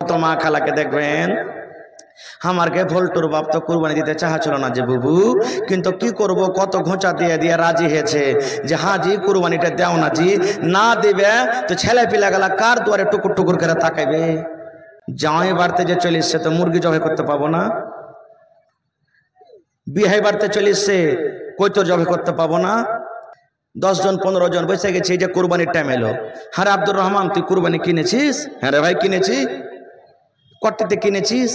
কত মা খালাকে দেখবেন আমারকে ভোল্টুর বাপ তো কুরবানি দিতে চাচ্ছিল না যে বুবু, কিন্তু কি করব, কত ঘোঁচা দিয়ে দিয়ে রাজি হয়েছে যে হাজি কুরবানিটা দেও না জি, না দিবে তো ছেলে পিলা গেলা কার দুয়ারে টুকুর টুকুর করে তাকাইবে। জামাই বাড়তে যে চলে এসছে তো মুরগি জবাই করতে পাবো না, বিহাই বাড়তে চলে এসছে কই তো জবাই করতে পাবো না। 10 জন 15 জন বসে গেছে, এই যে কুরবানির টাইম এলো। হ্যাঁ আব্দুর রহমান তুই কুরবানি কিনেছিস? হ্যাঁ রে ভাই কিনেছি। কট্টিতে কিনেছিস?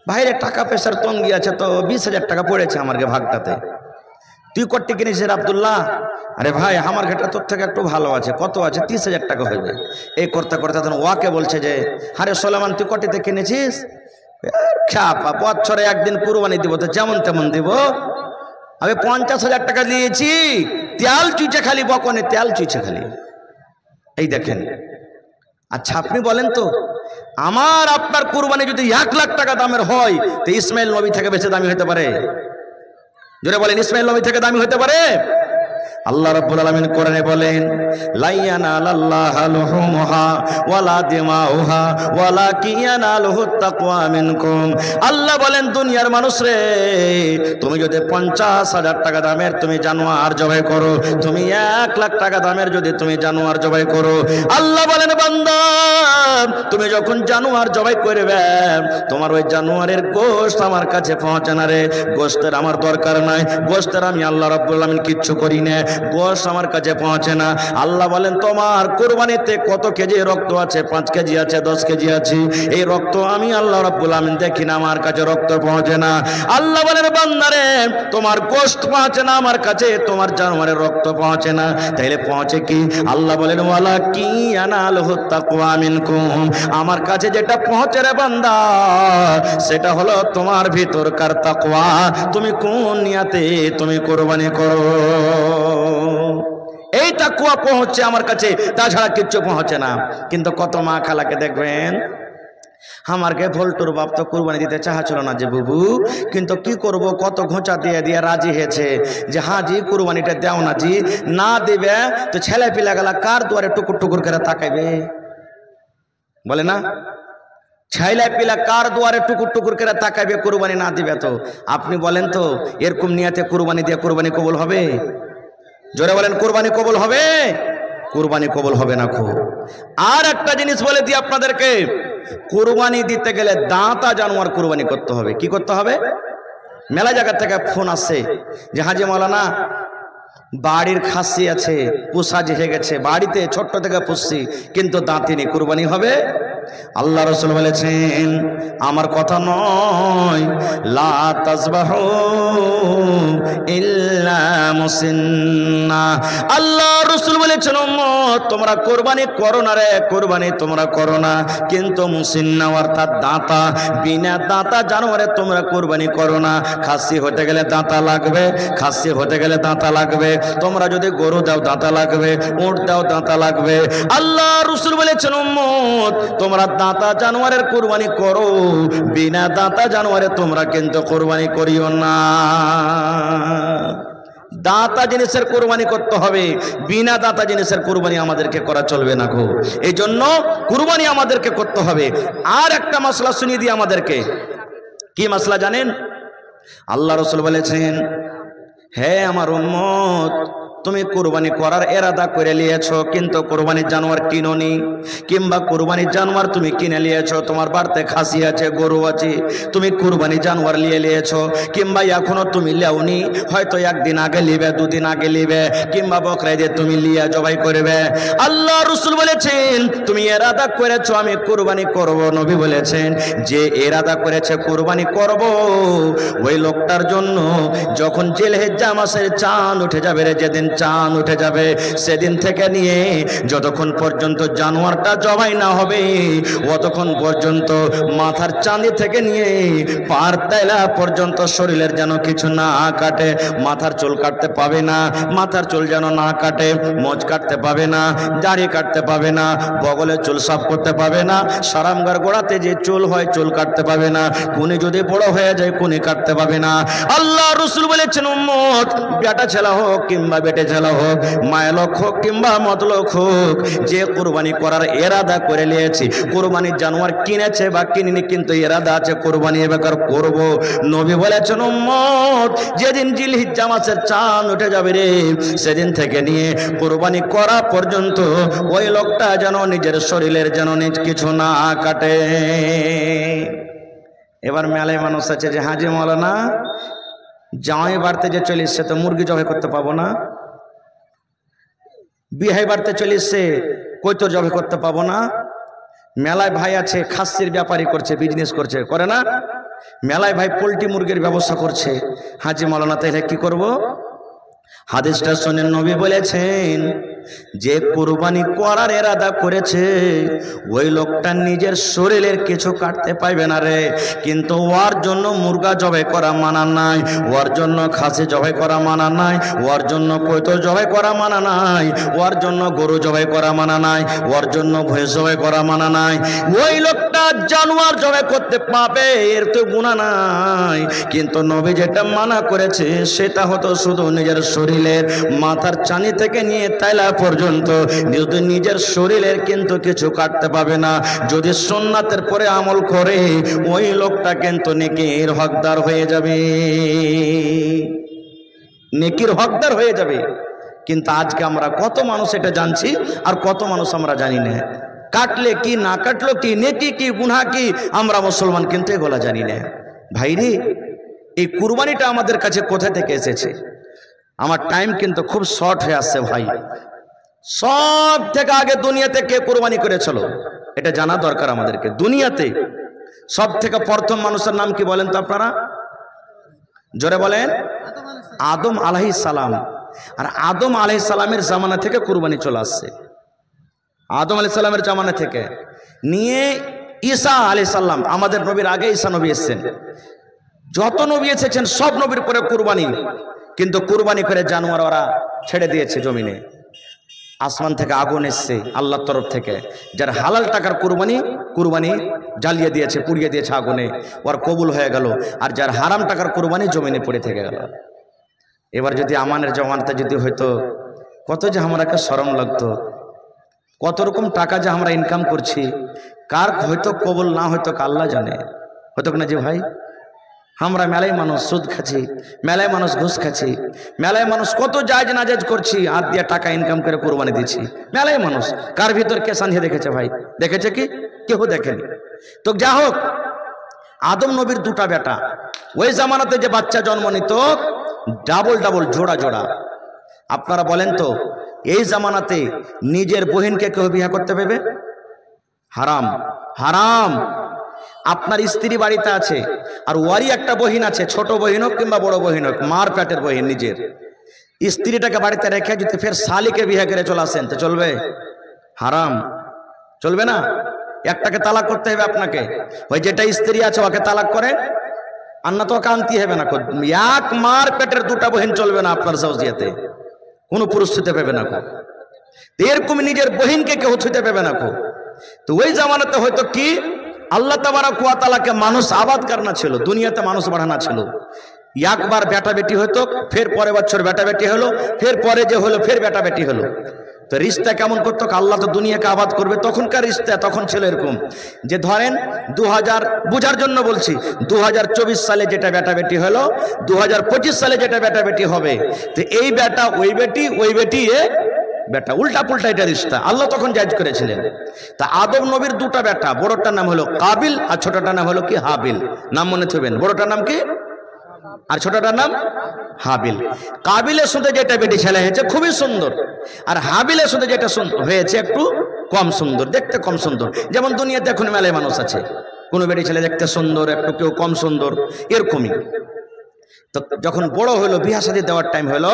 ভাইরে টাকা পয়সার তঙ্গি আছে তো 20,000 টাকা পড়েছে আমার ভাগটাতে। তুই কট্টি কিনেছিস আব্দুল্লাহ? আরে ভাই আমার ঘাটটা তোর থেকে একটু ভালো আছে, কত আছে? 30,000 টাকা হইবে। এই করতে করতে তখন ওয়াকে বলছে যে আরে সোলেমান তুই কট্টিতে কিনেছিস? খ্যাপা, বছরে একদিন কুরবানি দিব তো যেমন তেমন দিব। আমি 50,000 টাকা দিয়েছি, তেল চুইছে খালি, বকনে তেল চুইছে খালি। এই দেখেন। আচ্ছা আপনি বলেন তো, আমার আপনার কুরবানি যদি 1 লাখ টাকা দামের হয় তো ইসমাইল নবী থেকে বেশি দামি হতে পারে? জোরে বলেন, ইসমাইল নবী থেকে দামি হতে পারে? আল্লাহ রাব্বুল আলামিন কোরআনে বলেন লা ইয়ানালাল্লাহু লুহুমুহা ওয়ালা দিমাউহা ওয়ালাকিন ইয়ানালুহুত তাকওয়া মিনকুম। আল্লাহ বলেন দুনিয়ার মানুষ রে, তুমি যদি 50,000 টাকা দামের তুমি জানোয়ার জবাই করো, তুমি 1 লাখ টাকা দামের যদি তুমি জানোয়ার জবাই করো, আল্লাহ বলেন বান্দা তুমি যখন জানোয়ার জবাই করবে তোমার ওই জানোয়ারের গোশত আমার কাছে পৌঁছে না রে। গোশতের আমার দরকার নাই, গোশতের আমি আল্লাহ রাব্বুল আলামিন কিচ্ছু করি না, গোশত আমার কাছে পৌঁছে না। আল্লাহ বলেন তোমার কুরবানিতে কত কেজি রক্ত আছে? 5 কেজি আছে, 10 কেজি আছে, এই রক্ত আমি আল্লাহ রাব্বুল আলামিন দেখি না, আমার কাছে রক্ত পৌঁছে না। আল্লাহ বলেন বান্দারে তোমার গোশত পৌঁছে না আমার কাছে, তোমার জানোয়ারের রক্ত পৌঁছে না, তাইলে পৌঁছে কি? আল্লাহ বলেন ওয়ালাকিন ইয়ানালুহুত তাকওয়া মিনকুম, আমার কাছে যেটা পৌঁছে রে বান্দা সেটা হলো তোমার ভিতরকার তাকওয়া। তুমি কোন নিয়াতে তুমি কুরবানি করো, এই তাকওয়া পৌঁছে আমার কাছে, তাছাড়া কিচ্ছু পৌঁছে না। কিন্তু কত মা খালাকে দেখবেন আমারকে ভোল্টুর বাপ তো কুরবানি দিতে চাচ্ছিল না যে বুবু, কিন্তু কি করব, কত ঘোঁচা দিয়ে দিয়ে রাজি হয়েছে যে হাজি কুরবানিটা দেও না জি, না দিবে তো ছেলে পিলা গেলা কার দুয়ারে টুকুর টুকুর করে তাকাইবে। বলে না, ছেলে পিলা কার দুয়ারে টুকুর টুকুর করে তাকাইবে কুরবানি না দিবে। তো আপনি বলেন তো এরকম নিয়াতে কুরবানি দিয়ে কুরবানি কবুল হবে? জোরে বলেন, কুরবানি কবুল হবে? কুরবানি কবুল হবে না। খুব আর একটা জিনিস বলে দিই আপনাদেরকে, কুরবানি দিতে গেলে দাঁতা জানোয়ার কুরবানি করতে হবে। কি করতে হবে? মেলা জায়গা থেকে ফোন আসছে যে হাজি মাওলানা বাড়ির খাসি আছে, পোষা হয়ে গেছে, বাড়িতে ছোট্ট থেকে পুষছি কিন্তু দাঁতিনি, কুরবানি হবে? আল্লাহ রাসূল বলেছেন আমার কথা নয়, লা তাজবাহু ইল্লা মুসিন্না। আল্লাহ রাসূল বলেছেন উম্মত তোমরা কুরবানি করো না রে, কুরবানি তোমরা করো না, কিন্তু মুসিন্না অর্থাৎ দাঁতা, বিনা দাঁতা জানোয়ারে তোমরা কুরবানি করো না। খাসি হতে গেলে দাঁতা লাগবে, খাসি হতে গেলে দাঁতা লাগবে। তোমরা যদি গরু দাও দাঁতা লাগবে, উট দাও দাঁতা লাগবে। আল্লাহ রাসূল বলেছেন উম্মত তোমরা দাঁতা জানোয়ারের কুরবানি করো, বিনা দাঁতা জানোয়ারে তোমরা কিন্তু কুরবানি করিও না। দাঁতা জিনিসের কুরবানি করতে হবে, বিনা দাঁতা জিনিসের কুরবানি আমাদেরকে করা চলবে না। গো এই জন্য কুরবানি আমাদেরকে করতে হবে। আর একটা মাসলা শুনিয়ে দিই আমাদেরকে। কি মাসলা জানেন? আল্লাহ রাসূল বলেছেন হে আমার উম্মত তুমি কুরবানি করার ইরাদা করে নিয়েছো কিন্তু কুরবানির জানোয়ার কিনোনি, কিংবা কুরবানির জানোয়ার তুমি কিনে নিয়েছো, তোমার বাড়িতে খাসি আছে, গরু আছে, তুমি কুরবানি জানোয়ার নিয়ে নিয়েছো, কিংবা এখনো তুমি লেওনি, হয়তো একদিন আগে লিবে, দুদিন আগে লিবে, কিংবা বকরা ঈদে তুমি লিয়া জবাই করবে। আল্লাহ রাসূল বলেছেন তুমি ইরাদা করেছো আমি কুরবানি করব। নবী বলেছেন যে ইরাদা করেছে কুরবানি করব ওই লোকটার জন্য যখন জিলহিজ্জা মাসের চাঁদ উঠে যাবে রে, যেদিন চাঁদ উঠে যাবে সেদিন থেকে নিয়ে যতক্ষণ পর্যন্ত জানোয়ারটা জবাই না হবে অতক্ষণ পর্যন্ত মাথার চাঁদি থেকে নিয়ে পার তেলা পর্যন্ত শরীরের যেন কিছু না কাটে, মাথার চুল কাটতে পাবে না, মাথার চুল যেন না কাটে, মোজ কাটতে পাবে না, দাড়ি কাটতে পাবে না, বগলের চুল সাফ করতে পাবে না, সারামগার গোড়াতে যে চুল হয় চুল কাটতে পাবে না, কুনি যদি বড় হয়ে যায় কুনি কাটতে পাবে না। আল্লাহ রাসূল বলেছেন উম্মত বেটা ছেলে হোক কিংবা বেটে বেটে ছেলে হোক, মায়ের লোক হোক কিংবা মতলোক হোক, যে কুরবানি করার এরাদা করে নিয়েছি, কুরবানির জানোয়ার কিনেছে বা কিনিনি কিন্তু এরাদা আছে কুরবানি এবার করব, নবী বলেছেন উম্মত যেদিন জিলহিজ্জা মাসের চাঁদ উঠে যাবে রে, সেদিন থেকে নিয়ে কুরবানি করা পর্যন্ত ওই লোকটা যেন নিজের শরীরের যেন নিজ কিছু না কাটে। এবার মেলায় মানুষ আছে যে হাজি মৌলানা জামাই বাড়তে যে চলে এসছে তো মুরগি জবাই করতে পাবো না, বিহাই বাড়তে চলে এসছে কৈতর জবাই করতে পাবো না, মেলায় ভাই আছে খাসির ব্যাপারী করছে, বিজনেস করছে, করে না? মেলায় ভাই পোল্ট্রি মুরগির ব্যবসা করছে, হাজি মৌলানা তাইলে কি করব? হাদিসটা শুনে নবী বলেছেন যে কুরবানি করার এরাদা করেছে ওই লোকটা নিজের শরীরের কিছু কাটতে পাইবে না রে, কিন্তু ওর জন্য মুরগা জবাই করা মানা নাই, ওর জন্য খাসি জবাই করা মানা নাই, ওর জন্য কৈতর জবাই করা মানা নাই, ওর জন্য গরু জবাই করা মানা নাই, ওর জন্য ভৈঁস জবাই করা মানা নাই। ওই লোকটা জানোয়ার জবাই করতে পাবে, এর তো গুনাহ নাই, কিন্তু নবী যেটা মানা করেছে সেটা হতো শুধু নিজের শরীরের মাথার চানি থেকে নিয়ে তাইলা পর্যন্ত যদি নিজের শরীরের কিন্তু কিছু কাটতে পাবে না। যদি সুন্নাতের পরে আমল করে ওই লোকটা কিন্তু নেকির হকদার হয়ে যাবে, নেকির হকদার হয়ে যাবে। কিন্তু আজকে আমরা কত মানুষ এটা জানছি আর কত মানুষ আমরা জানি না, কাটলে কি না কাটলো কি, নেকি কি গুনাহ কি, আমরা মুসলমান কিন্তু এগুলা জানি না। ভাইরে এই কুরবানিটা আমাদের কাছে কোথা থেকে এসেছে? আমার টাইম কিন্তু খুব শর্ট হয়ে আসছে ভাই। সব থেকে আগে দুনিয়াতে কে কুরবানি করেছিল এটা জানা দরকার আমাদেরকে। দুনিয়াতে সব থেকে প্রথম মানুষের নাম কি বলেন তো আপনারা? জোরে বলেন। আদম আলাইহিস সালাম। আর আদম আলাইহিস সালামের জামানা থেকে কুরবানি চলে আসছে। আদম আলাইহিস সালামের জামানা থেকে নিয়ে ঈসা আলাইহিস সালাম, আমাদের নবীর আগে ঈসা নবী এসেছেন, যত নবী এসেছেন সব নবীর পরে কুরবানি, কিন্তু কুরবানি করে জানোয়ার ওরা ছেড়ে দিয়েছে জমিনে। আসমান থেকে আগুন এসছে আল্লাহর তরফ থেকে, যার হালাল টাকার কুরবানি জ্বালিয়ে দিয়েছে, পুড়িয়ে দিয়েছে আগুনে, ওর কবুল হয়ে গেল। আর যার হারাম টাকার কুরবানি জমিনে পড়ে থেকে গেল। এবার যদি আমানের জমানতে যদি হয়তো কত যে আমাকে শরম লাগতো, কত রকম টাকা যে আমরা ইনকাম করছি, কার হয়তো কবুল না হয়তো আল্লাহ জানে, হয়তো না যে ভাই। আমরা মেলায় মানুষ সুদ খাচ্ছি, মেলায় মানুষ ঘুষ খাচ্ছি, মেলায় মানুষ কত জায়েজ নাজায়েজ করছি, আর দিয়ে টাকা ইনকাম করে কুরবানি দিচ্ছি। মেলায় মানুষ কার ভিতর কে সানিয়ে দেখেছে ভাই? দেখেছে কি? কেউ দেখেনি। তো যা হোক, আদম নবীর দুটা বেটা, ওই জামানাতে যে বাচ্চা জন্ম নিত ডাবল ডাবল জোড়া জোড়া। আপনারা বলেন তো এই জামানাতে নিজের বহিনকে কেউ বিয়ে করতে পারবে? হারাম, হারাম। আপনার স্ত্রী বাড়িতে আছে আর ওয়ারি একটা বহিন আছে, ছোট বহিন হোক কিংবা বড় বহিন হোক, মার পেটের বহিন, নিজের স্ত্রীটাকে বাড়িতে রেখে যদি ফের শালিকে বিয়ে করে চলে আসেন তো চলবে? হারাম, চলবে না। একটাকে তালাক করতে হবে আপনাকে, ওই যেটা স্ত্রী আছে ওকে তালাক করে, আর না তো ওকে আনতে হবে না। এক মার পেটের দুটা বহিন চলবে না আপনার সৌজিয়াতে, কোনো পরিস্থিতি পাবে না। এরকম নিজের বহিনকে কেউ ছুঁতে পাবে না। তো ওই জামানাতে হয়তো কি আল্লাহ তাবারক ওয়া তাআলাকে মানুষ আবাদ করনা ছিল, দুনিয়াতে মানুষ বাড়ানা ছিল। একবার বেটা বেটি হতো, ফের পরের বছর বেটা বেটি হলো, ফের পরে যে হলো ফের বেটা বেটি হলো। তো রিশতা কেমন করতো? আল্লাহ তো দুনিয়াকে আবাদ করবে, তখনকার রিশতা তখন ছিল এরকম যে ধরেন 2000, বুঝার জন্য বলছি, 2024 সালে যেটা বেটা বেটি হলো 2025 সালে যেটা বেটা বেটি হবে, তো এই বেটা ওই বেটি, ওই বেটি এ বেটা, উল্টা পুল্টা এটা রিশতা আল্লাহ তখন জায়েজ করেছিলেন। তা আদম নবীর দুটা বেটা, বড়টার নাম হলো কাবিল আর ছোটটার নাম হলো কি হাবিল। নাম মনে থাকবেন, বড়টার নাম কি আর ছোটটার নাম হাবিল। কাবিলের সাথে যেটা বেটি ছেলে হয়েছে খুবই সুন্দর, আর হাবিলের সাথে যেটা হয়েছে একটু কম সুন্দর, দেখতে কম সুন্দর। যেমন দুনিয়াতে এখন মেলায় মানুষ আছে, কোনো বেটি ছেলে দেখতে সুন্দর, একটু কেউ কম সুন্দর, এরকমই। তো যখন বড় হলো, বিয়া শাদী দেওয়ার টাইম হলো,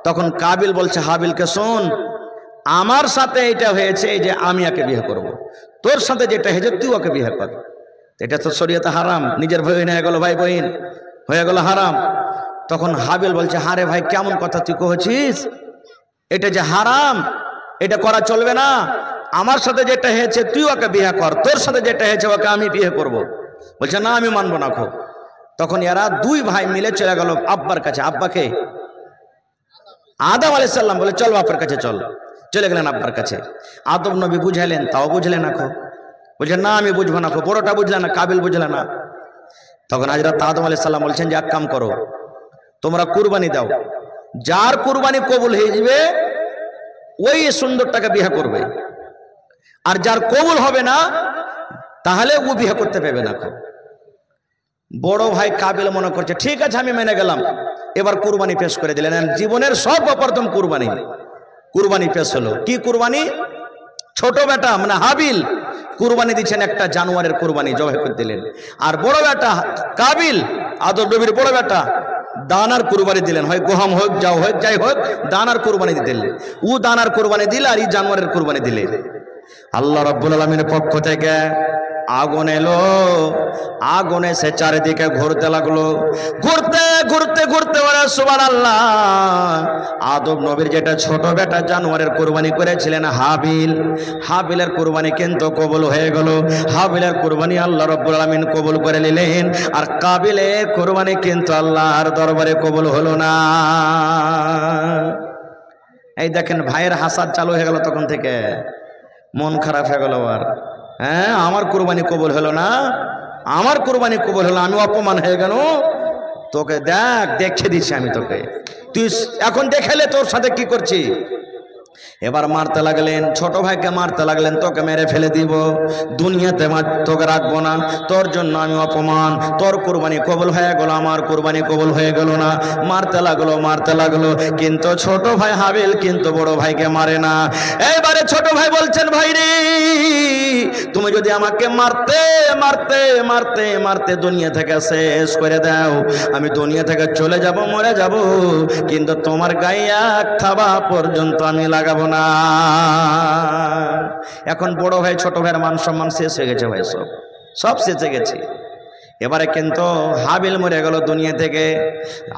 তখন কাবিল বলছে হাবিলকে, শোন আমার সাথে এটা হয়েছে যে আমি একে বিয়ে করব, তোর সাথে যেটা হয়েছে তুই ওকে বিয়ে কর। এটা তো শরীয়তে হারাম, নিজের বহিন হয়ে গেল, ভাই বহিন হয়ে গেল হারাম। তখন হাবিল বলছে, হারে ভাই কেমন কথা তুই কহছিস, এটা যে হারাম, এটা করা চলবে না। আমার সাথে যেটা হয়েছে তুই ওকে বিয়ে কর, তোর সাথে যেটা হয়েছে ওকে আমি বিয়ে করব। বলছে না আমি মানবো না। তখন এরা দুই ভাই মিলে চলে গেল আব্বার কাছে। আব্বাকে আদম আলাইহিস সালাম বলে চল বাপের কাছে চল, চলে গেলেন আব্বার কাছে। আদম নবী বুঝাইলেন, তাও বুঝলেন না। বলছেন না আমি বুঝবো না, বড়টা বুঝলে না, কাবিল বুঝলে না। তখন হযরত আদম আলাইহিস সালাম বলছেন যে এক কাম করো, তোমরা কুরবানি দাও, যার কুরবানি কবুল হয়ে যাবে ওই সুন্দরটাকে বিয়ে করবে, আর যার কবুল হবে না তাহলে ও বিয়ে করতে পারবে না। বড় ভাই কাবিল মনে করছে ঠিক আছে আমি মেনে গেলাম, এবার কুরবানি পেশ করে দিলেন। জীবনের সর্বপ্রথম কুরবানি পেশ হলো। কি কুরবানি? ছোট বেটা মানে হাবিল কুরবানি দিচ্ছেন, একটা জানোয়ারের কুরবানি জবাই করে দিলেন। আর বড় বেটা কাবিল, আদম নবীর বড় বেটা, দানার কুরবানি দিলেন, হয় গোহাম হোক যাই হোক দানার কুরবানি দিলেন। ও দানার কুরবানি দিলে আর এই জানোয়ারের কুরবানি দিলে। আল্লাহ রাব্বুল আলামিনের পক্ষ থেকে আগুন এলো, আগুন এসে চারিদিকে ঘুরতে লাগলো, ঘুরতে ঘুরতে ঘুরতে বলে সুবহানাল্লাহ, আদম নবীর যেটা ছোট বেটা জানোয়ারের কুরবানি করেছিলেন হাবিলের কুরবানি কিন্তু কবুল হয়ে গেল। হাবিলের কুরবানি আল্লাহ রাব্বুল আলামিন কবুল করে নিলেন, আর কাবিলের কুরবানি কিন্তু আল্লাহর দরবারে কবুল হলো না। এই দেখেন ভাইয়ের হাসাদ চালু হয়ে গেল, তখন থেকে মন খারাপ হয়ে গেল। আর হ্যাঁ, আমার কুরবানি কবুল হলো না, আমার কুরবানি কবুল হলো, আমি অপমান হয়ে গেল। তোকে দেখে দিচ্ছি আমি তোকে, তুই এখন দেখালে তোর সাথে কি করছি। এবার মারতে লাগলেন, ছোট ভাইকে মারতে লাগলেন, তোকে মেরে ফেলে দিব, দুনিয়াতে তোকে রাখবো না, তোর জন্য আমি অপমান, তোর কুরবানি কবুল হয়ে গেল, আমার কুরবানি কবুল হয়ে গেল না। মারতে লাগলো, কিন্তু ছোট ভাই হাবিল কিন্তু বড় ভাইকে মারে না। এইবারে ছোট ভাই বলছেন, ভাই রে তুমি যদি আমাকে মারতে মারতে মারতে মারতে দুনিয়া থেকে শেষ করে দাও, আমি দুনিয়া থেকে চলে যাব, মরে যাব, কিন্তু তোমার গায়ে এক থাবা পর্যন্ত আমি লাগাবো না। এখন বড় ভাই ছোট ভাইয়ের মান সম্মান শেষ হয়ে গেছে, ভাই সব শেষ হয়ে গেছে। এবারে কিন্তু হাবিল মরে গেল দুনিয়া থেকে।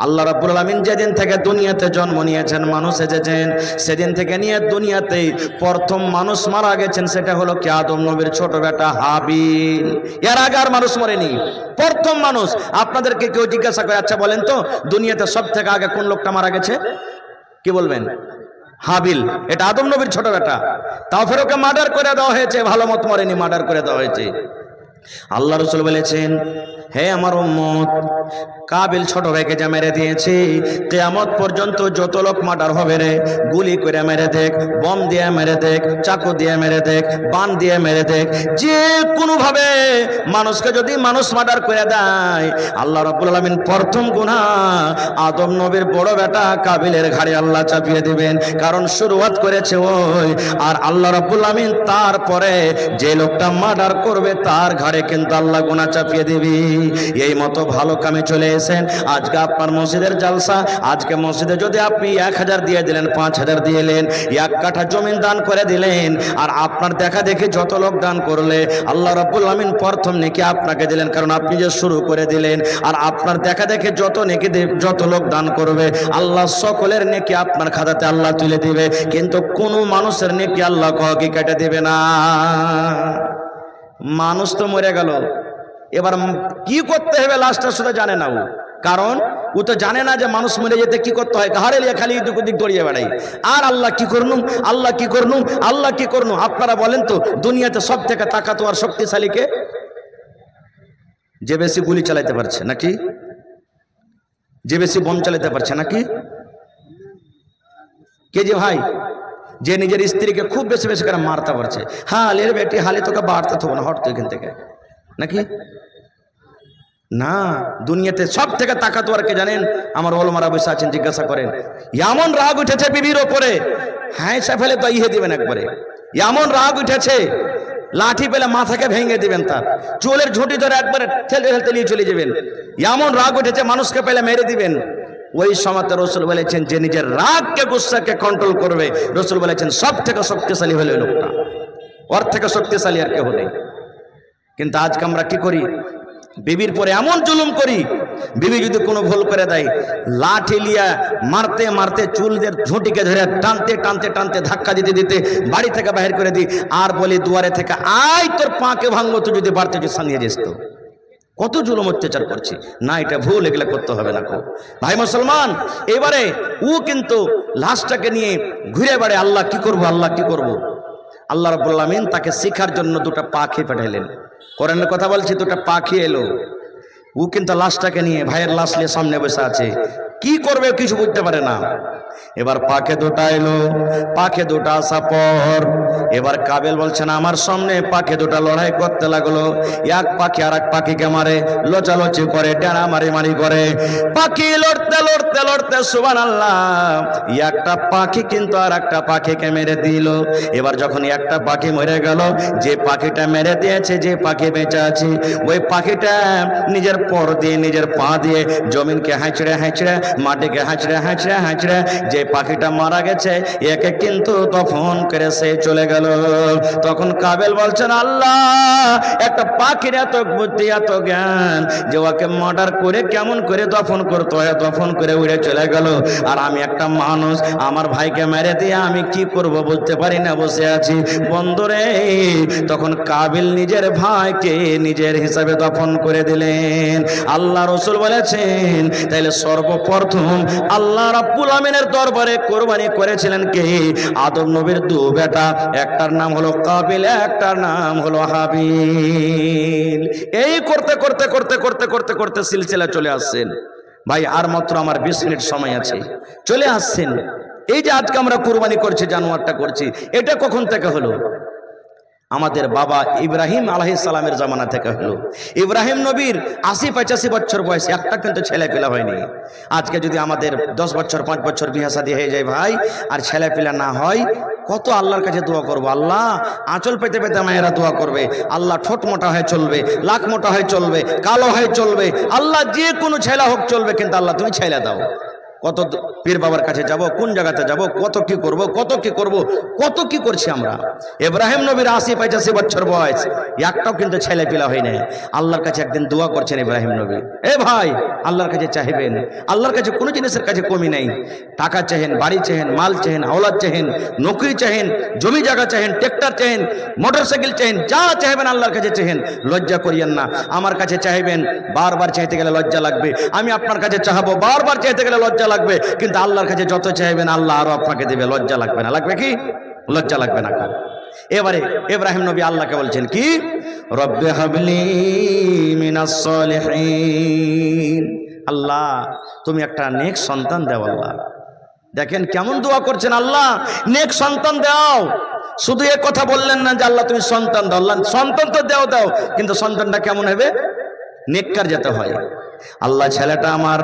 আল্লাহ রাব্বুল আলামিন যেদিন থেকে দুনিয়াতে জন্ম নিয়েছেন, মানুষ এসেছেন, সেদিন থেকে নিয়ে দুনিয়াতে প্রথম মানুষ মারা গেছেন, সেটা হলো কি আদম নবীর ছোট বেটা হাবিল। এর আগে আর মানুষ মরেনি, প্রথম মানুষ। আপনাদেরকে কেউ জিজ্ঞাসা করে, আচ্ছা বলেন তো দুনিয়াতে সব থেকে আগে কোন লোকটা মারা গেছে? কি বলবেন? হাবিল। এটা আদম নবীর ছোট বেটা, তাও ফের ওকে মার্ডার করে দেওয়া হয়েছে, ভালো মত মরেনি, মার্ডার করে দেওয়া হয়েছে। আল্লাহ রাসূল বলেছেন, হে আমার উম্মত, কাবিল ছোট ভাইকে যা মেরে দিয়েছে, কিয়ামত পর্যন্ত যত লোক মার্ডার হবে রে, গুলি করে মেরে দেখ, বম দিয়ে মেরে দেখ, চাকু দিয়ে মেরে দেখ, বান দিয়ে মেরে দেখ, যে কোনো ভাবে মানুষকে যদি মানুষ মার্ডার করে দেয়, আল্লাহ রাব্বুল আলামিন প্রথম গুনাহ আদম নবীর বড় বেটা কাবিলের ঘাড়ে আল্লাহ চাপিয়ে দিবেন, কারণ শুরুয়াত করেছে ওই। আর আল্লাহ রাব্বুল আলামিন তারপরে যে লোকটা মার্ডার করবে তার ঘাড়ে কিন্তু আল্লাহ গুনাহ চাপিয়ে দিবে। এই মতো ভালো কামে চলে এসেন। আজকে আপনার মসজিদের জালসা, আজকে মসজিদে যদি আপনি 1000 দিয়ে দিলেন, 5000 দিলেন, 1 কাঠা জমি দান করে দিলেন, আর আপনার দেখা দেখি যত লোক দান করলে আল্লাহ রাব্বুল আলামিন প্রথম নেকি আপনাকে দিলেন, কারণ আপনি যে শুরু করে দিলেন। আর আপনার দেখা দেখি যত নেকি যত লোক দান করবে, আল্লাহ সকলের নেকি আপনার খাতাতে আল্লাহ তুলে দিবে, কিন্তু কোনো মানুষের নেকি আল্লাহ কাউকে কেটে দিবে না। মানুষ তো মরে গেল, এবার কি করতে হবে লাস্টটা শুধু জানে না ও, কারণ ও তো জানে না যে মানুষ মরে যেতে কি করতে হয়, ঘাড়ে লিয়ে খালি এদিক ওদিক দৌড়িয়ে বেড়াই, আর আল্লাহ কি করনুম, আল্লাহ কি করনুম, আল্লাহ কি করনু। আপনারা বলেন তো দুনিয়াতে সব থেকে তাকাতোয়ার শক্তিশালী কে? যে বেশি গুলি চালাতে পারছে নাকি? যে বেশি বম চালাতে পারছে নাকি? কে যে ভাই? যে নিজের স্ত্রীকে খুব বেশি বেশি করে মারতে পারছে। হ্যাঁ লের বেটি হালে তোকে বাড়তে থাকবো না, হটতো এখান থেকে নাকি? না, দুনিয়াতে সব থেকে তাকাতোয়ার কে জানেন? আমার ওলামারা বসে আছেন, জিজ্ঞাসা করেন। এমন রাগ উঠেছে বিবির ওপরে, হ্যাঁ সে ফেলে তো ইহে দিবেন একবারে। এমন রাগ উঠেছে, লাঠি পেলে মাথাকে ভেঙে দিবেন, তার চুলের ঝুঁটি ধরে একবারে ঠেলতে ঠেলতে নিয়ে চলে যাবেন। এমন রাগ উঠেছে মানুষকে পেলে মেরে দিবেন। ওই সময় রসুল বলেছেন যে নিজের রাগকে গুসাকে কন্ট্রোল করবে, রসুল বলেছেন সব থেকে শক্তিশালী হলো লোকটা, ওর থেকে শক্তিশালী আর কেউ নেই। কিন্তু আজকে আমরা কি করি? বিবির পরে এমন জুলুম করি, বিবি যদি কোনো ভুল করে দেয়, লাঠি লিয়া মারতে মারতে চুলদের ঝুঁটিকে ধরে টানতে টানতে টানতে ধাক্কা দিতে দিতে বাড়ি থেকে বাহির করে দিই, আর বলি দুয়ারে থেকে আয় তোর পাকে ভাঙবো, তুই যদি বাড়তে যদি সানিয়ে যেত। কত জুলুম অত্যাচার করছি না, এটা ভুল, এগুলো করতে হবে না। ভাই মুসলমান, এবারে ও কিন্তু লাশটাকে নিয়ে ঘুরে বেড়ে আল্লাহ কি করব, আল্লাহ কি করব। আল্লাহ রাব্বুল আমিন তাকে শিখার জন্য দুটো পাখি পাঠাইলেন। কোরআনের কথা বলছি, দুটো পাখি এলো। ও কিন্তু লাশটাকে নিয়ে, ভাইয়ের লাশ নিয়ে সামনে বসে আছে, কি করবে কিছু বুঝতে পারে না। এবার পাখি দুটা এলো, পাখি দুটা আসা পর এবার কাবিল বলছেন আমার সামনে পাখি দুটা লড়াই করতে লাগলো। এক পাখি আর এক পাখিকে মারে, লোচালোচি করে, ডানা মারি মারি করে। পাখি লড়তে লড়তে লড়তে সুবহানাল্লাহ, একটা পাখি কিন্তু আর একটা পাখিকে মেরে দিল। এবার যখন একটা পাখি মরে গেল, যে পাখিটা মেরে দিয়েছে, যে পাখি বেঁচে আছে, ওই পাখিটা নিজের পর দিয়ে, নিজের পা দিয়ে জমিনকে হাঁচড়ে হাঁচড়ে, মাটিকে হাঁচড়ে হাঁচড়ে হাঁচড়ে যে পাখিটা মারা গেছে একে কিন্তু দফন করে সে চলে গেল। তখন কাবিল বলছেন আল্লাহ, একটা পাখির এত বুদ্ধি, এত জ্ঞান যে ওকে মার্ডার করে কেমন করে দফন করতে হয়, দফন করে উড়ে চলে গেল। আর আমি একটা মানুষ, আমার ভাইকে মেরে দিয়ে আমি কি করব বুঝতে পারি না, বসে আছি বন্ধুরে। তখন কাবিল নিজের ভাইকে নিজের হিসাবে দফন করে দিলেন। আল্লাহ রাসূল বলেছেন তাইলে সর্বপ্রথম আল্লাহ রাব্বুল আমিনের দরবারে কোরবানি করেছিলেন কে? আদম নবীর দু বেটা, একটার নাম হলো কাবিল, একটার নাম হলো হাবিল। এই করতে করতে করতে করতে করতে করতে সিলসিলা চলে আসছেন। ভাই আর মাত্র আমার 20 মিনিট সময় আছে, চলে আসছেন। এই যে আজকে আমরা কুরবানি করছি, জানোয়ারটা করছি, এটা কখন থেকে হলো? আমাদের বাবা ইব্রাহিম আলাইহিস সালামের জামানা থেকে হলো। ইব্রাহিম নবীর 80-85 বছর বয়স, একটা কিন্তু ছেলে পেলা হয়নি। আজকে যদি আমাদের 10 বছর 5 বছর বিয়ে শাদী হয়ে যায় ভাই, আর ছেলে পেলা না হয়, কত আল্লাহর কাছে দোয়া করবো। আল্লাহ আঁচল পেতে পেতে মায়েরা দোয়া করবে, আল্লাহ ঠোঁট মোটা হয়ে চলবে, লাখ মোটা হয়ে চলবে, কালো হয়ে চলবে, আল্লাহ যে কোনো ছেলা হোক চলবে, কিন্তু আল্লাহ তুমি ছেলে দাও। কত পীর বাবার কাছে যাব, কোন জায়গাতে যাব, কত কি করব, কত কি করব, কত কি করছি আমরা। ইব্রাহিম নবীর 80-85 বছর বয়স, একটাও কিন্তু ছেলে পেলা হয় না। আল্লাহর কাছে একদিন দোয়া করছেন ইব্রাহিম নবী, এ ভাই আল্লাহর কাছে চাইবেন, আল্লাহর কাছে কোনো জিনিসের কাছে কমি নেই। টাকা চাহেন, বাড়ি চাহেন, মাল চাহেন, আওলাদ চাহেন, নৌকরি চাহেন, জমি জায়গা চাহেন, ট্রাক্টর চাহেন, মোটরসাইকেল চাহেন, যা চাইবেন আল্লাহর কাছে চাহেন, লজ্জা করিয়েন না। আমার কাছে চাইবেন, বারবার চাইতে গেলে লজ্জা লাগবে। আমি আপনার কাছে চাহাবো, বারবার চাইতে গেলে লজ্জা লাগবে, কিন্তু আল্লাহর কাছে যত চাইবেন আল্লাহ আরো আপনাকে দেবে। লজ্জা লাগবে না? লাগবে কি? লজ্জা লাগবে না। এবারে ইব্রাহিম নবী আল্লাহকে বলছেন কি, রব্বে হাবলি মিনাস সলিহিন, আল্লাহ তুমি একটা নেক সন্তান দাও। আল্লাহ দেখেন কেমন দোয়া করছেন, আল্লাহ নেক সন্তান দাও। শুধু এ কথা বললেন না যে আল্লাহ তুমি সন্তান দাও, আল্লাহ সন্তান তো দাও দাও, কিন্তু সন্তানটা কেমন হবে? নেককার যেতে হয়। আল্লাহ ছেলেটা আমার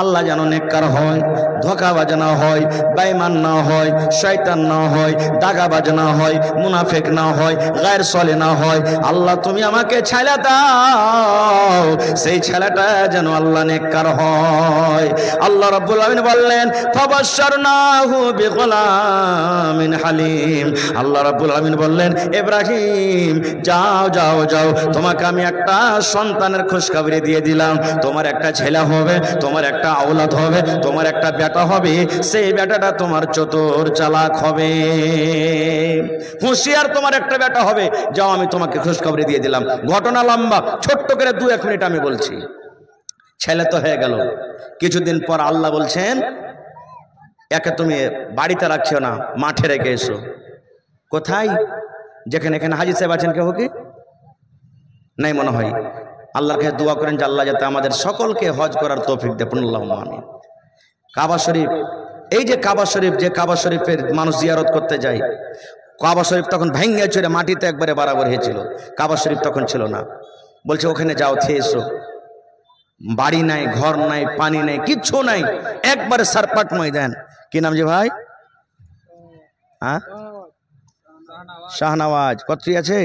আল্লাহ যেন নেককার হয়, ধোঁকাবাজ না হয়, বেঈমান না হয়, শয়তান না হয়, দাগাবাজ না হয়, মুনাফিক না হয়, গায়র সলে না হয়। আল্লাহ তুমি আমাকে ছেলে দাও, সেই ছেলেটা যেন আল্লাহ নেককার হয়। আল্লাহ রাব্বুল আমিন বললেন ফাবাশশারনাহু বিগুলামিন হালিম। আল্লাহ রাব্বুল আমিন বললেন ইব্রাহিম যাও যাও যাও, তোমাকে আমি একটা সন্তানের খুশখবরি দিয়ে দিলাম। তোমার একটা ছেলে হবে, তোমার একটা আওলাদ হবে, তোমার একটা বেটা হবে। সেই বেটাটা তোমার চতুর চালাক হবে, হুঁশিয়ার তোমার একটা বেটা হবে। যাও আমি তোমাকে খুশখবরি দিয়ে দিলাম। ঘটনা লম্বা, ছোট্ট করে 2-1 মিনিট আমি বলছি। ছেলে তো হয়ে গেল। কিছুদিন পর আল্লাহ বলছেন একে তুমি বাড়িতে রাখছো না, মাঠে রেখে এসো। কোথায়? যেখানে এখানে হাজী সাহেব আছেন, কেউ কি নাই মনে হয়। আল্লাহর কাছে দোয়া করেন যে আল্লাহ যাতে আমাদের সকলকে হজ করার তৌফিক দেন, আল্লাহুম্মা আমিন। কাবা শরীফ, এই যে কাবা শরীফ, যে কাবা শরীফের মানুষ জিয়ারত করতে যায়, কাবা শরীফ তখন ভেঙে চড়ে মাটিতে একবারে বরাবর হয়েছিল। কাবা শরীফ তখন ছিল না। বলছে ওখানে যাও, খেয়ে এসো। বাড়ি নাই, ঘর নাই, পানি নাই, কিচ্ছু নাই, একবারে সারপাট ময়দান। কি নাম যে ভাই? হ্যাঁ, শাহনওয়াজ। কতটি আছে?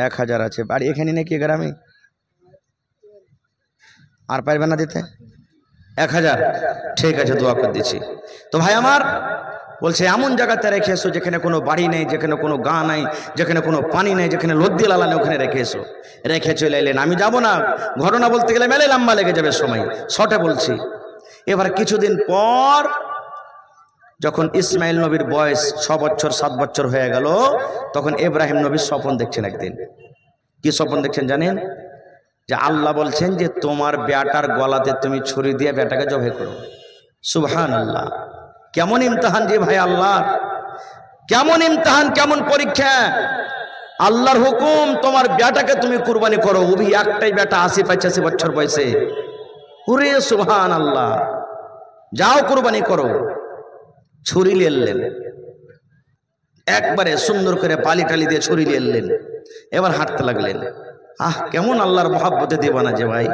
1000 আছে। বাড়ি এখানে নাকি গ্রামে? আর পারবে না দিতে? 1000। ঠিক আছে, দোয়া করে দিচ্ছি। তো ভাই আমার বলছে এমন জায়গাতে রেখে এসো যেখানে কোনো বাড়ি নেই, যেখানে কোনো গা নাই, যেখানে কোনো পানি নেই, যেখানে লদ্দি লালা নেই, ওখানে রেখে এসো। রেখে চলে এলেন। আমি যাব না, ঘটনা বলতে গেলে মেলে লম্বা লেগে যাবে সময়, শর্টে বলছি। এবার কিছুদিন পর যখন ইসমাইল নবীর বয়স 6 বছর 7 বছর হয়ে গেল, তখন ইব্রাহিম নবীর স্বপ্ন দেখছেন। একদিন কি স্বপ্ন দেখছেন জানেন? যে আল্লাহ বলছেন যে তোমার বেটার গলাতে তুমি ছুরি দিয়ে বেটাকে জবাই করো। সুবহানাল্লাহ। কেমন ইমতিহান যে ভাই আল্লাহ, কেমন ইমতিহান, কেমন পরীক্ষা। আল্লাহর হুকুম তোমার বেটাকে তুমি কুরবানি করো। ওই একটাই বেটা 80-85 বছর বয়সে। ওরে সুবহানাল্লাহ, যাও কুরবানি করো। ছুরি নিলেন, একবারে সুন্দর করে পালি টালি দিয়ে ছুরি নিলেন, এবার হাঁটতে লাগলেন। কেমন আল্লাহর মহব্বতে দিবানা যে ভাই।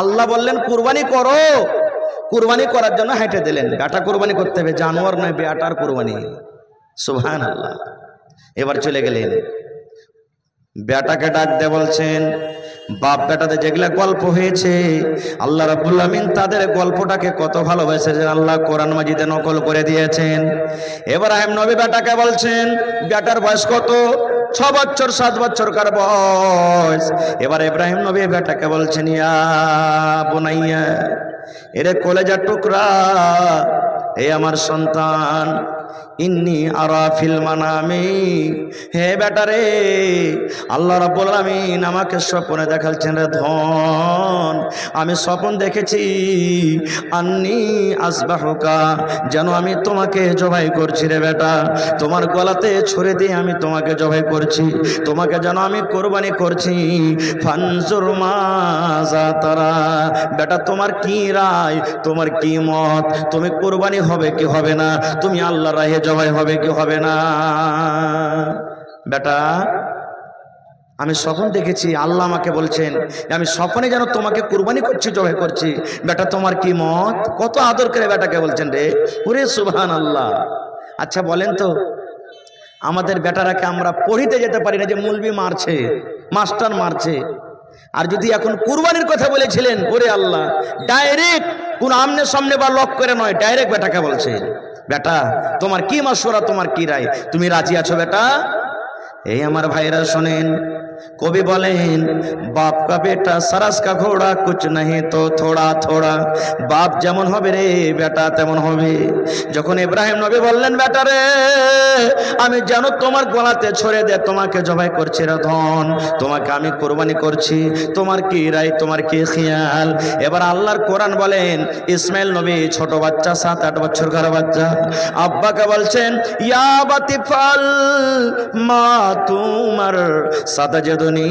আল্লাহ বললেন কুরবানি করো, কুরবানি করার জন্য হেঁটে দিলেন। বেটা কুরবানি করতে হবে, জানোয়ার নয়, বেটার কুরবানি। সুবহানাল্লাহ। এবার চলে গেলেন, বেটাকে ডাক দিয়ে বলছেন, বাপ বেটাতে যেগুলা গল্প হয়েছে আল্লাহ রাব্বুল আমিন তাদের গল্পটাকে কত ভালোবাসেছেন আল্লাহ কোরআন মাজিদে নকল করে দিয়েছেন। ইব্রাহিম নবী বেটাকে বলছেন, বেটার বয়স কত? 6 বছর 7 বছরকার বয়স। এবার ইব্রাহিম নবী বেটাকে বলছেন, ইয়া বুনাইয়া, এরে কলেজার টুকরা, এ আমার সন্তান, ইন্নি আরা ফিল মানামি, হে বেটা রে, আল্লাহ রাব্বুল আমিন আমাকে স্বপ্নে দেখাচ্ছেন রে ধন, আমি স্বপ্ন দেখেছি আন্নি আসবাহুকা, যেন আমি তোমাকে জবাই করছি রে বেটা, তোমার গলাতে ছুরি দিয়ে আমি তোমাকে জবাই করছি, তোমাকে যেন আমি কোরবানি করছি। ফানজুর মাজা তারা, বেটা তোমার কি রায়, তোমার কি মত, তুমি কোরবানি হবে কি হবে না, তুমি আল্লাহর রাহে জবাই হবে কি হবে না? বেটা আমি স্বপ্ন দেখেছি, আল্লাহ আমাকে বলছেন আমি স্বপ্নে যেন তোমাকে কুরবানি করছি, জবাই করছি, বেটা তোমার কি মত? কত আদর করে বেটাকে বলছেন রে। ওরে সুবহানাল্লাহ। আচ্ছা বলেন তো, আমাদের বেটারাকে আমরা পড়িতে যেতে পারি না যে মুলবি মারছে, মাস্টার মারছে, আর যদি এখন কুরবানির কথা বলেছিলেন, ওরে আল্লাহ, ডাইরেক্ট কোন আমনে সামনে বা লক করে নয়, ডাইরেক্ট বেটাকে বলছে, বেটা তোমার কি মাশওয়ারা, তোমার কি রায়, তুমি রাজি আছো বেটা? এই আমার ভাইরা শোনেন, কবি বলেন, বাপ কা বেটা সারাস কা ঘোড়া, কুছ নাহি তো থোড়া থোড়া, বাপ যেমন হবে রে বেটা তেমন হবে। যখন ইব্রাহিম নবী বললেন, বেটা রে আমি যেন তোমার গলাতে ছড়ে দে তোমাকে জবাই করছি রে ধন, তোমাকে আমি কোরবানি করছি, তোমার কি রায়, তোমার কি খেয়াল? এবার আল্লাহর কোরআন বলেন, ইসমাইল নবী ছোট বাচ্চা, 7-8 বছরকার বাচ্চা, আব্বাকে বলছেন, ইয়া বাতিফাল মা তুমার সাতাজদুনি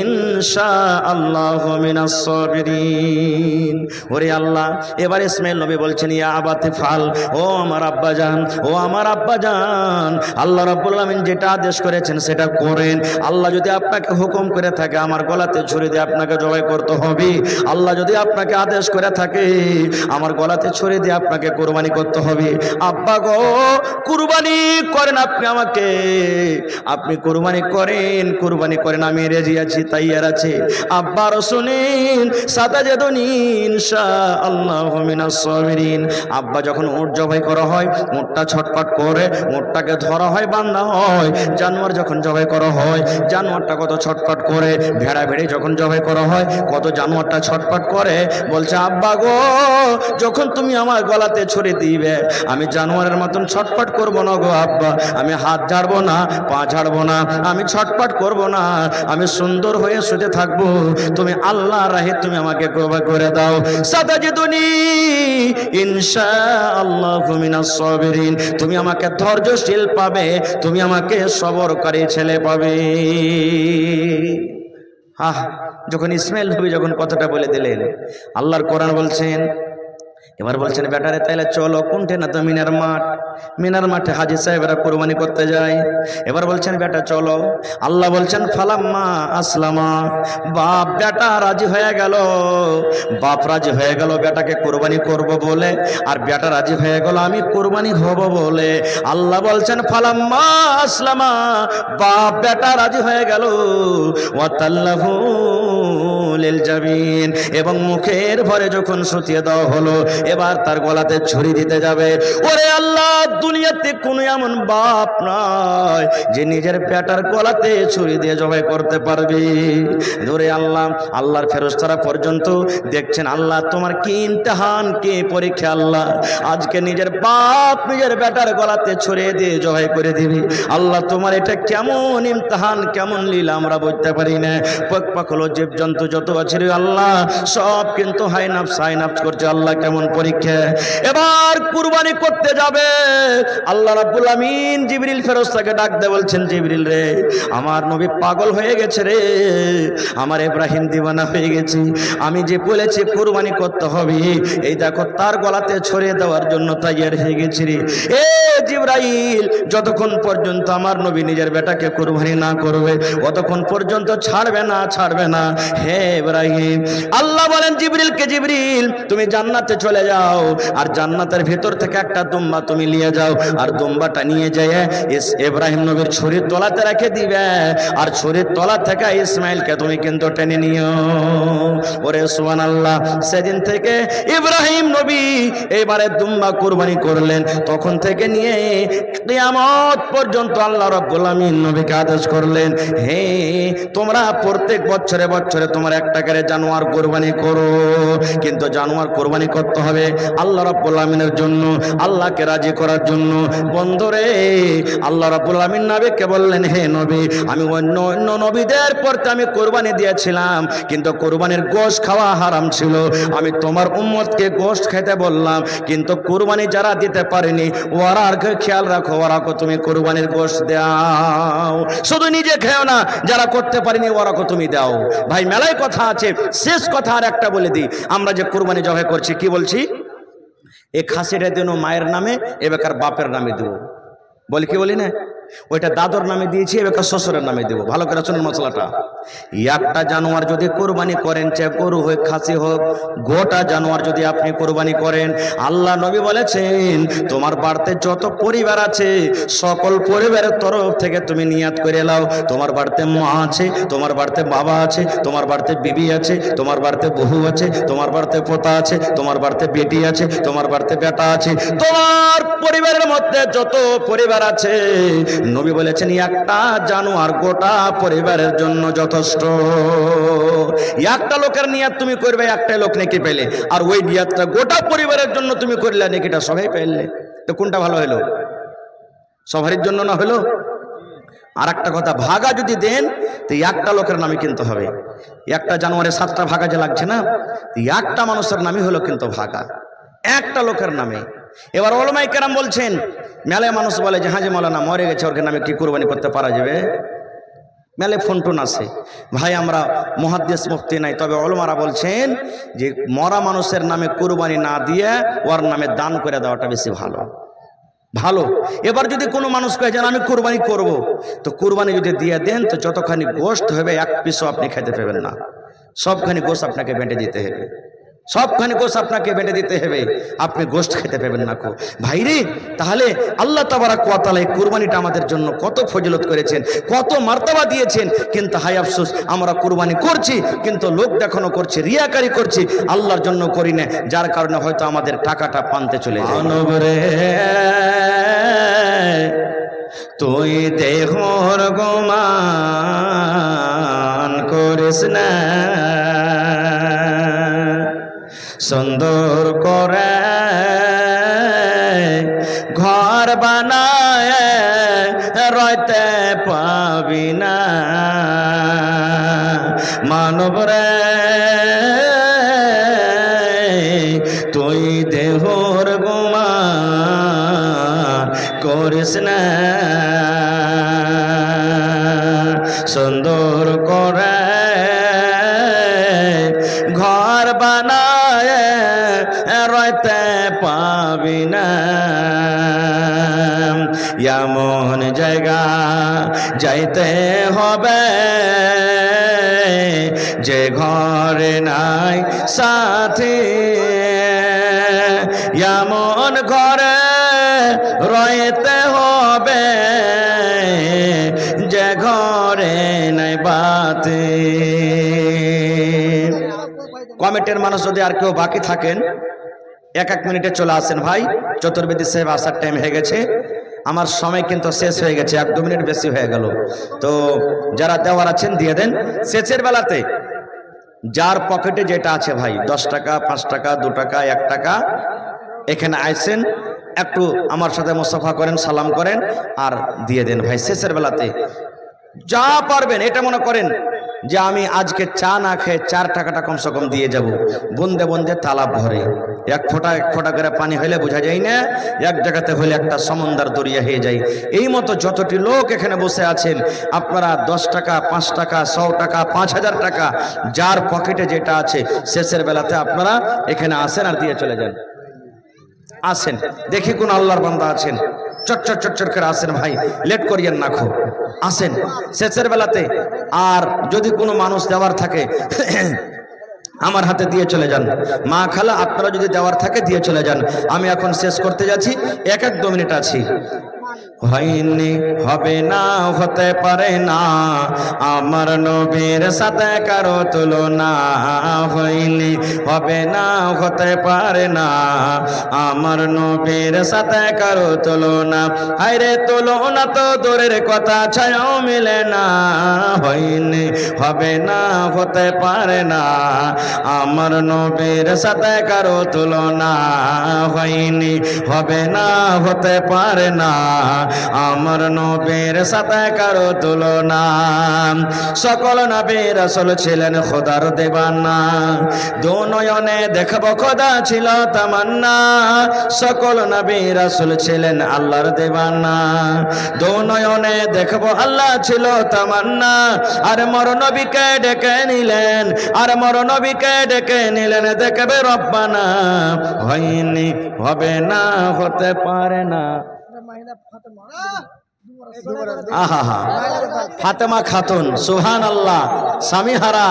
ইনশাআল্লাহু মিনাস সাবিরিন। ওরে আল্লাহ, এবার ইসমাইল নবী বলছেন, ইয়া বাতিফাল, ও আমার আব্বাজান, ও আমার আব্বাজান, আল্লাহ রাব্বুল আমিন যেটা আদেশ করেছেন সেটা করেন। আল্লাহ যদি আপনাকে হুকুম করে থাকে আমার গলাতে ছুরি দিয়ে আপনাকে জবাই করতে হবে, আল্লাহ যদি আপনাকে আদেশ করে থাকে আমার গলাতে ছুরি দিয়ে আপনাকে কুরবানি করতে হবে, আব্বা গো কুরবানি করেন আপনি আমাকে, আপনি কুরবানি করেন, কুরবানি করেন, আমি রাজি আছি, তাইয়ার আছে। আব্বা রসুলিন সাতাজাদুনি ইনশাআল্লাহু মিনাস সাবিরিন। আব্বা যখন উট জবাই করা হয়, উটটা ছটফট করে, উটটাকে ধরা হয়, বান্ধা হয়। জানোয়ার যখন জবাই করা হয়, জানোয়ারটা কত ছটফট করে। ভেড়া ভেড়ি যখন জবাই করা হয়, কত জানোয়ারটা ছটফট করে। বলছে, আব্বা গো যখন তুমি আমার গলাতে ছুরি দিবে আমি জানোয়ারের মতন ছটফট করব না গো আব্বা, আমি হাত ঝাড়বো না, পা ঝাড়বো না, আমি ছটফট করব না, আমি সুন্দর হয়ে শুতে থাকবো, তুমি আল্লাহর রাহে তুমি আমাকে কবুল করে দাও। সাতাজিদুনি ইনশাআল্লাহু মিনাস সাবিরিন, তুমি আমাকে ধৈর্যশীল পাবে, তুমি আমাকে সবরকারী ছেলে পাবে। যখন ইসমাইল নবী যখন কথাটা বলে দিলেন, আল্লাহর কোরআন বলছেন, এবার বলছেন, বেটারে তাইলে চলো কোনটে না তো মিনার মাঠ, মিনার মাঠে হাজী সাহেবরা কুরবানি করতে যায়। এবার বলছেন, বেটা চলো। আল্লাহ বলছেন, ফালাম্মা আসলামা, বাপ বেটা রাজি হয়ে গেল, বাপ রাজি হয়ে গেল বেটাকে কুরবানি করব বলে, আর বেটা রাজি হয়ে গেল আমি কুরবানি হব বলে। আল্লাহ বলছেন, ফালাম্মা আসলামা, বাপ বেটা রাজি হয়ে গেল, ওয়াতাল্লাহু লিল জাবিন, এবং মুখের ভরে যখন শুতিয়ে দেওয়া হলো, এবার তার গলাতে ছুরি দিতে যাবে। ওরে আল্লাহ, দুনিয়াতে কোনো এমন বাপ নয় যে নিজের বেটার গলাতে ছুরি দিয়ে জবাই করতে পারবে। ধরে আল্লাহ, আল্লাহর ফেরেশতারা পর্যন্ত দেখছেন আল্লাহ তোমার কি ইমতিহান, কি পরীক্ষা আল্লাহ, আজকে নিজের বাপ নিজের বেটার গলাতে ছুরি দিয়ে জবাই করে দিবি। আল্লাহ তোমার এটা কেমন ইমতিহান, কেমন লীলা আমরা বুঝতে পারি না। পাক হলো জীবজন্তু যত আছে রে আল্লাহ, সব কিন্তু হাই নাফস করছে। আল্লাহ কেমন পরীক্ষা। এবার কুরবানি করতে যাবে, আল্লাহ রাব্বুল আমিন জিবরিল ফেরেশতাকে ডাক দিয়ে বলছেন, জিবরিল রে, আমার নবী পাগল হয়ে গেছে রে, আমার ইব্রাহিম দিওয়ানা হয়ে গেছে। আমি যে বলেছি কুরবানি করতে হবে, এই দেখো তার গলাতে ছড়িয়ে দেওয়ার জন্য তৈয়ার হয়ে গেছি রে। এ জিবরাইল, যতক্ষণ পর্যন্ত আমার নবী নিজের বেটাকে কুরবানি না করবে ততক্ষণ পর্যন্ত ছাড়বে না। হে ইব্রাহিম, আল্লাহ বলেন জিবরিলকে, জিবরিল তুমি জান্নাতে চলে যাও, আর জান্নাতের ভেতর থেকে একটা দুম্বা তুমি নিয়ে যাও, আর দুম্বাটা নিয়ে যেয়ে ইব্রাহিম নবীর ছুরির তলাতে রেখে দিবে, আর ছুরির তলা থেকে ইসমাইলকে তুমি কিন্তু টেনে নিও। ওরে সুবহানাল্লাহ। সেদিন থেকে ইব্রাহিম নবী এবারে দুম্বা কুরবানি করলেন। তখন থেকে নিয়ে কিয়ামত পর্যন্ত আল্লাহ রাব্বুল আমিন নবীকে আদেশ করলেন, হে তোমরা প্রত্যেক বছরে বছরে তোমার একটা করে জানোয়ার কুরবানি করো, কিন্তু জানোয়ার কুরবানি করতে হবে আল্লাহ রাব্বুল আমিনের জন্য, আল্লাহকে রাজি করার জন্য। বন্ধুরে, আল্লাহ রাব্বুল আমিন নবীকে বললেন, হে নবী, আমি অন্য নবীদের পরতে আমি কুরবানি দিয়েছিলাম, কিন্তু কুরবানির গোশত খাওয়া হারাম ছিল। আমি তোমার উম্মতকে গোশত খেতে বললাম, কিন্তু কুরবানি যারা দিতে পারেনি ওরা খেয়াল রাখো, ওরাকে তুমি কুরবানির গোশত দাও, শুধু নিজে খেও না, যারা করতে পারেনি ওরাকে তুমি দাও। ভাই মেলায় কথা আছে, শেষ কথা আর একটা বলে দিই, আমরা যে কুরবানি জবাই করছি, কি বলছি, এ খাসিটা দেন মায়ের নামে, এবার বাপের নামে দেবো, বলি কি বলি না, ওইটা দাদর নামে দিয়েছি, এবার শ্বশুরের নামে দেবো। ভালো করে শুনুন মশলাটা। একটা জানোয়ার যদি কোরবানি করেন, চাই গরু হোক খাসি হোক, গোটা জানোয়ার যদি আপনি কোরবানি করেন, আল্লাহ নবী বলেছেন তোমার বাড়িতে যত পরিবার আছে সকল পরিবারের তরফ থেকে তুমি নিয়াত করে নাও। তোমার বাড়িতে মা আছে, তোমার বাড়িতে বাবা আছে, তোমার বাড়িতে বিবি আছে, তোমার বাড়িতে বহু আছে, তোমার বাড়িতে পোতা আছে, তোমার বাড়িতে বেটি আছে, তোমার বাড়িতে বেটা আছে, তোমার পরিবারের মধ্যে যত পরিবার আছে, নবী বলেছেন একটা জানোয়ার গোটা পরিবারের জন্য যথেষ্ট। একটা লোকের নিয়াত তুমি করবে, একটা লোক নেকি পেলে, আর ওই নিয়াতটা গোটা পরিবারের জন্য তুমি করলে, নেকিটা সবাই পেলে। তো কোনটা ভালো হলো? সবারই জন্য না হলো? আর একটা কথা, ভাগা যদি দেন তো একটা লোকের নামে কিনতে হবে। একটা জানোয়ারের 7টা ভাগা যে লাগছে না, একটা মানুষের নামই হলো কিন্তু ভাগা, একটা লোকের নামে। এবার ওলামায়ে কেরাম বলছেন, মেলায় মানুষ বলে যে হাজি মাওলানা মরে গেছে, ওর নামে কি কুরবানি করতে পারা যাবে? মেলে ফোনটোন আছে ভাই, আমরা মুহাদ্দিস মুফতি নাই, তবে ওলামারা বলছেন যে মরা মানুষের নামে কুরবানি না দিয়ে ওর নামে দান করে দেওয়াটা বেশি ভালো। এবার যদি কোনো মানুষ কয়ে যেন আমি কুরবানি করব, তো কুরবানি যদি দিয়ে দেন তো যতখানি গোশত হবে এক পিসও আপনি খেতে পাবেন না, সবখানি গোশত আপনাকে বেঁটে দিতে হবে, সবখানি গোশত আপনাকে বেঁটে দিতে হবে, আপনি গোশত খেতে পাবেন না কো ভাইরে। তাহলে আল্লাহ তাবারাক ওয়া তাআলা এই কুরবানিটা আমাদের জন্য কত ফজিলত করেছেন, কত মার্তবা দিয়েছেন। কিন্তু হায় আফসোস, আমরা কুরবানি করছি কিন্তু লোক দেখানো করছি, রিয়াকারি করছি, আল্লাহর জন্য করি না, যার কারণে হয়তো আমাদের টাকাটা পান্তে চলে যায়। তুই দেহর গোমান করিস না, সুন্দর করে ঘর বানায় রইতে পাবি না মানব রে, তুই দেহর গোমান করিস না, সুন্দর করে ঘর বানায় রইতে পাবি না, এমন জায়গা যাইতে হবে যে ঘরে নাই সাথী, এমন ঘরে রইতে হবে যে ঘরে নাই বাতি। কমিটির মানুষ যদি আর কেউ বাকি থাকেন এক মিনিটে চলে আসেন ভাই, চতুর্বেদী সাহেব আসার টাইম হয়ে গেছে। আমার সময় কিন্তু শেষ হয়ে গেছে, 1-2 মিনিট বেশি হয়ে গেল। তো যারা দেওয়ার আছেন দিয়ে দেন। শেষের বেলাতে যার পকেটে যেটা আছে ভাই, 10 টাকা, 5 টাকা, 2 টাকা, 1 টাকা, এখানে আইসেন, একটু আমার সাথে মুসাফা করেন, সালাম করেন আর দিয়ে দেন ভাই। শেষের বেলাতে যা পারবেন, এটা মনে করেন যে আমি আজকে চা না খেয়ে 4 টাকাটা কমসে কম দিয়ে যাব। বন্দে বন্দে তালাব ভরে, এক ফোঁটা করে পানি হইলে বোঝা যায় না, এক জায়গাতে হইলে একটা সমুদ্র দরিয়া হয়ে যায়। এই মতো যতটি লোক এখানে বসে আছেন, আপনারা 10 টাকা, 5 টাকা, 100 টাকা, 5000 টাকা, যার পকেটে যেটা আছে, শেষের বেলাতে আপনারা এখানে আসেন আর দিয়ে চলে যান। আসেন, দেখি কোন আল্লাহর বান্দা আছেন, চটচট চটচট করে আসেন ভাই, লেট করিয়েন না খো, আসেন শেষের বেলাতে। আর যদি কোনো মানুষ দেওয়ার থাকে আমার হাতে দিয়ে চলে যান। মা খালা আপনারা যদি দেওয়ার থাকে দিয়ে চলে যান। আমি এখন শেষ করতে যাচ্ছি, 1-2 মিনিট আছি। হয়নি, হবে না, হতে পারে না, আমার নবীর সাথে কারো তুলনা। হয়নি, হবে না, হতে পারে না, আমার নবীর সাথে কারো তুলনা। হায়রে তুলনা তো দূরের কথা, ছায়াও মিলে না। হয়নি, হবে না, হতে পারে না, আমার নবীর সাথে কারো তুলনা। হয়নি, হবে না, হতে পারে না, আমার নবীর সাথে কারো তুলনা। সকল নবী রাসূল ছিলেন খোদার দেবানা, দু নয়নে দেখব খোদা ছিল তামান্না। সকল নবী রাসূল ছিলেন আল্লাহর দেবানা, দু নয়নে দেখব আল্লাহ ছিল তামান্না। আর মর নবীকে ডেকে নিলেন, আর মর নবীকে ডেকে নিলেন, দেখবে রব্বানা। হয়নি, হবে না, হতে পারে না। ফাতেমা খাতুন সুবহানাল্লাহ, স্বামী হারা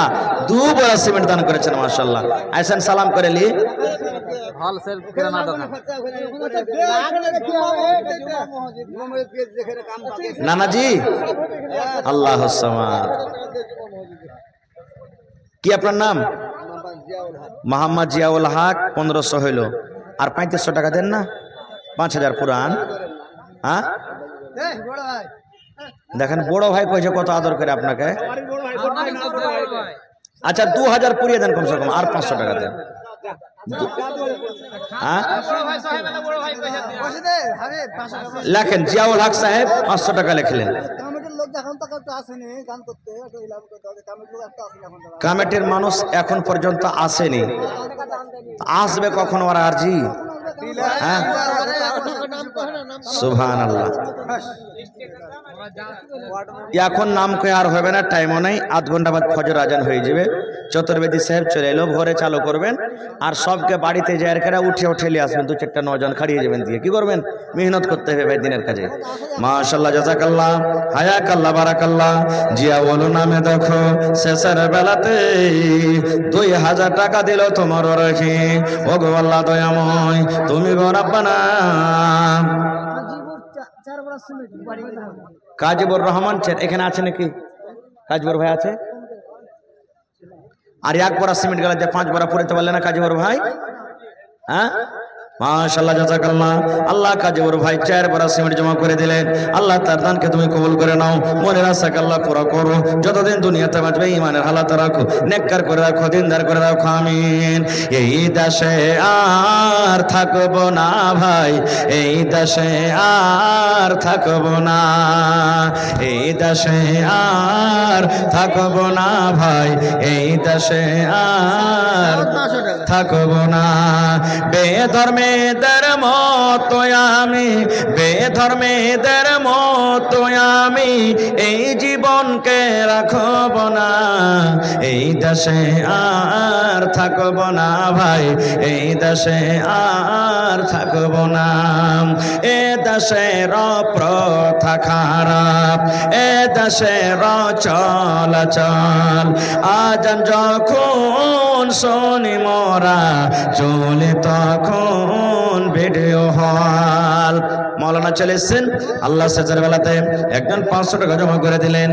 2 বড় সিমেন্ট দান করেছেন, মাশাআল্লাহ। আইসেন সালাম করে লি। নানাজি আল্লাহ সামাদ। কি আপনার নাম? মোহাম্মদ জিয়াউল হক। 1500 হইল, আর 3500 টাকা দেন না, 5000 পুরান। হ্যাঁ দেখেন বড় ভাই কইছে কত আদর করে আপনাকে। আচ্ছা 2000 পুরিয়ে দেন কমসে কম, আর 500 টাকা দেন। লেখেন জিয়াউল হক সাহেব 500 টাকা লিখলেন। কমিটির মানুষ এখন পর্যন্ত আসেনি, আসবে কখন ওরা আরজি? হ্যাঁ সুবহানাল্লাহ। এখন নাম কয়ে আর হবে না, টাইমও নাই, 8 ঘন্টা বাদ ফজর আজান হয়ে যাবে। চতুর্বেদী সাহেব চলে এলো, ভোরে চালু করবেন আর সবকে বাড়িতে যাই করে উঠে নিয়ে আসবেন। 2-4টা নজন খাড়িয়ে যাবেন, দিয়ে কি করবেন? মেহনত করতে হবে ভাই দিনের কাজে। মাশাআল্লাহ, জাযাকাল্লাহ, হায়াকাল্লাহ, বারাকাল্লাহ। জিয়াউল নামে দেখো শেষের বেলাতে 2000 টাকা দিল তোমার রেখে। ও গো আল্লাহ দয়াময়, তুমি গো রব্বানা। কাজীবুর রহমান এখানে আছে নাকি? কাজীবুর ভাই আছে? আর 1 বড়া সিমেন্ট গেলে 5 বড়া পুরাতে পারলে না কাজীবুর ভাই? হ্যাঁ মাশাআল্লাহ, জাযাকাল্লাহ। আল্লাহ কাজীবুর ভাই 4 বড়া সিমেন্ট জমা করে দিলেন। আল্লাহ তার দানকে তুমি কবুল করে নাও, মনের আশাকে আল্লাহ পুরো করো। যতদিন দুনিয়াতে বাঁচবে ঈমানের হালাত রাখো, নেককার করে রাখো, দিনদার করে রাখো, আমিন। এই দেশে আর থাকবো না ভাই, এই দেশে আর থাকবো না, এই দেশে আর থাকবো না ভাই, এই দেশে আর থাকবো না। বেধর্মেদের মতো আমি, বেধর্মেদের মতো আমি এই জীবনকে রাখব না, এই দেশে আর থাকব না ভাই, এই দেশে আর থাকব না। এ দেশের প্রথা খারাপ, এ দেশের চলাচল, আজান যখন শুনি মোরা চলে তখন ভিডিও হল। মৌলানা চলে এসছেন, আল্লাহ সেজের বেলাতে একজন 500 টাকা জমা করে দিলেন।